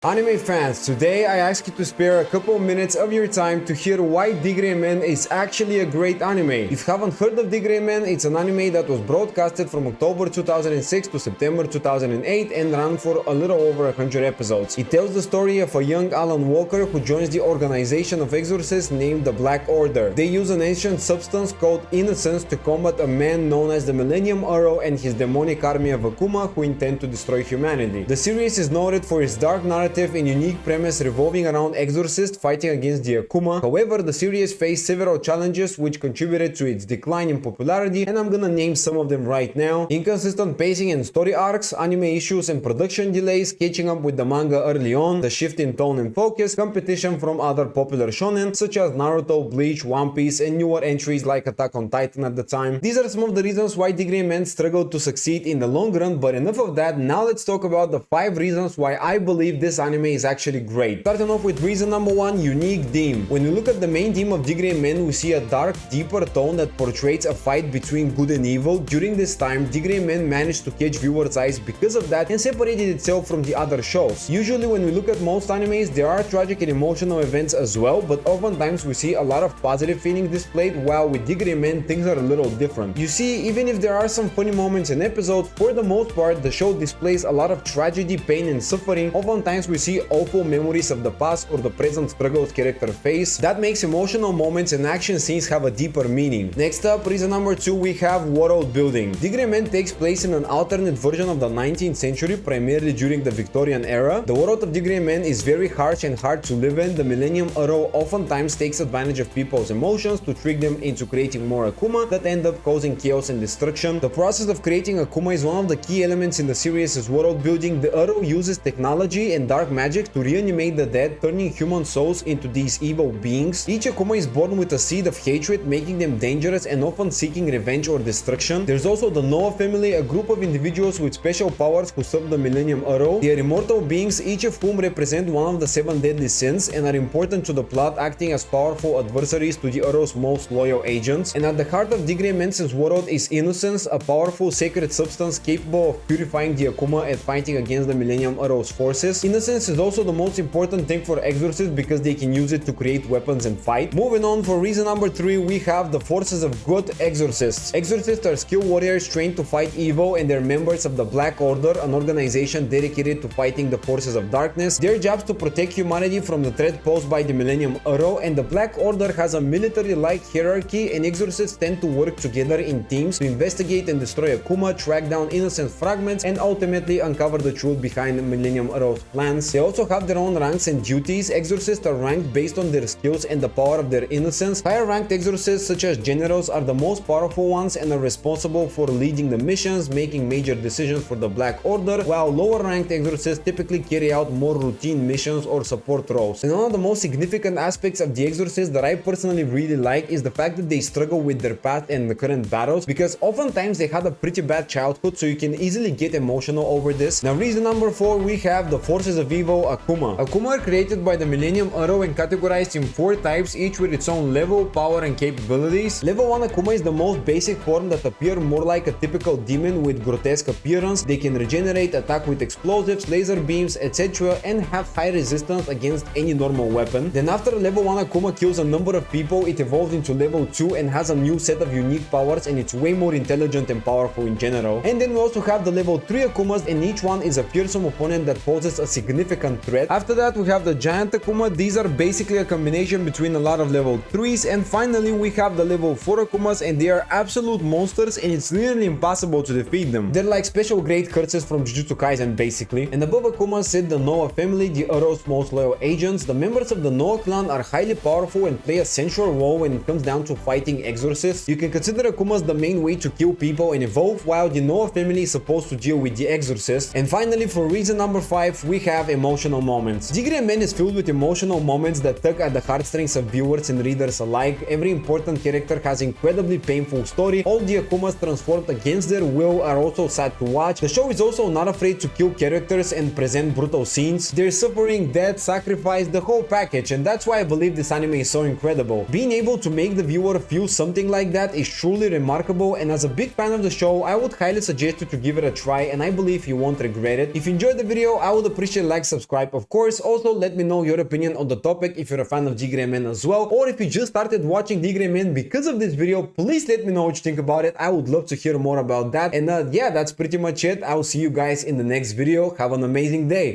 Anime fans, today I ask you to spare a couple minutes of your time to hear why D.Gray-man is actually a great anime. If you haven't heard of D.Gray-man, it's an anime that was broadcasted from October 2006 to September 2008 and ran for a little over 100 episodes. It tells the story of a young Alan Walker who joins the organization of exorcists named the Black Order. They use an ancient substance called innocence to combat a man known as the Millennium Arrow and his demonic army of Akuma who intend to destroy humanity. The series is noted for its dark narrative and unique premise revolving around exorcists fighting against the Akuma. However, the series faced several challenges which contributed to its decline in popularity, and I'm gonna name some of them right now. Inconsistent pacing and story arcs, anime issues and production delays, catching up with the manga early on, the shift in tone and focus, competition from other popular shonen such as Naruto, Bleach, One Piece, and newer entries like Attack on Titan at the time. These are some of the reasons why D.Gray-man struggled to succeed in the long run, but enough of that. Now let's talk about the 5 reasons why I believe this anime is actually great. Starting off with reason number 1, unique theme. When we look at the main theme of D.Gray-man, we see a dark, deeper tone that portrays a fight between good and evil. During this time, D.Gray-man managed to catch viewers' eyes because of that and separated itself from the other shows. Usually when we look at most animes, there are tragic and emotional events as well, but oftentimes we see a lot of positive feelings displayed, while with D.Gray-man things are a little different. You see, even if there are some funny moments in episodes, for the most part the show displays a lot of tragedy, pain and suffering. Oftentimes we see awful memories of the past or the present struggles characters face. That makes emotional moments and action scenes have a deeper meaning. Next up, reason number 2, we have world building. D.Gray-man takes place in an alternate version of the 19th century, primarily during the Victorian era. The world of D.Gray-man is very harsh and hard to live in. The Millennium Arrow oftentimes takes advantage of people's emotions to trick them into creating more Akuma that end up causing chaos and destruction. The process of creating Akuma is one of the key elements in the series' world building. The Arrow uses technology and dark magic to reanimate the dead, turning human souls into these evil beings. Each Akuma is born with a seed of hatred, making them dangerous and often seeking revenge or destruction. There's also the Noah family, a group of individuals with special powers who serve the Millennium Arrow. They are immortal beings, each of whom represent one of the 7 deadly sins and are important to the plot, acting as powerful adversaries to the Arrow's most loyal agents. And at the heart of D.Gray-man's world is innocence, a powerful sacred substance capable of purifying the Akuma and fighting against the Millennium Arrow's forces. Innocence is also the most important thing for exorcists because they can use it to create weapons and fight. Moving on, for reason number 3, we have the forces of good exorcists. Exorcists are skilled warriors trained to fight evil, and they're members of the Black Order, an organization dedicated to fighting the forces of darkness. Their job is to protect humanity from the threat posed by the Millennium Arrow, and the Black Order has a military-like hierarchy, and exorcists tend to work together in teams to investigate and destroy Akuma, track down innocent fragments, and ultimately uncover the truth behind the Millennium Arrow's plans. They also have their own ranks and duties. Exorcists are ranked based on their skills and the power of their innocence. Higher ranked exorcists such as generals are the most powerful ones and are responsible for leading the missions, making major decisions for the Black Order, while lower ranked exorcists typically carry out more routine missions or support roles. And one of the most significant aspects of the exorcists that I personally really like is the fact that they struggle with their past and the current battles, because oftentimes they had a pretty bad childhood, so you can easily get emotional over this. Now reason number 4, we have the forces of evil, Akuma. Akuma are created by the Millennium Arrow and categorized in 4 types, each with its own level, power and capabilities. Level 1 Akuma is the most basic form that appear more like a typical demon with grotesque appearance. They can regenerate, attack with explosives, laser beams, etc. and have high resistance against any normal weapon. Then after level 1 Akuma kills a number of people, it evolves into level 2 and has a new set of unique powers, and it's way more intelligent and powerful in general. And then we also have the level 3 Akumas, and each one is a fearsome opponent that poses a significant threat. After that we have the giant Akuma. These are basically a combination between a lot of level 3s, and finally we have the level 4 Akumas, and they are absolute monsters and it's nearly impossible to defeat them. They're like special grade curses from Jujutsu Kaisen basically. And above Akumas sit the Noah family, the Arrow's most loyal agents. The members of the Noah clan are highly powerful and play a central role when it comes down to fighting exorcists. You can consider Akumas the main way to kill people and evolve, while the Noah family is supposed to deal with the exorcists. And finally, for reason number 5, we have emotional moments. D.Gray-man is filled with emotional moments that tug at the heartstrings of viewers and readers alike. Every important character has incredibly painful story. All the Akumas transformed against their will are also sad to watch. The show is also not afraid to kill characters and present brutal scenes. There's suffering, death, sacrifice, the whole package, and that's why I believe this anime is so incredible. Being able to make the viewer feel something like that is truly remarkable, and as a big fan of the show, I would highly suggest you to give it a try, and I believe you won't regret it. If you enjoyed the video, I would appreciate like, subscribe, of course. Also, let me know your opinion on the topic if you're a fan of D.Gray-man as well, or if you just started watching D.Gray-man because of this video, please let me know what you think about it. I would love to hear more about that. And yeah, that's pretty much it. I'll see you guys in the next video. Have an amazing day.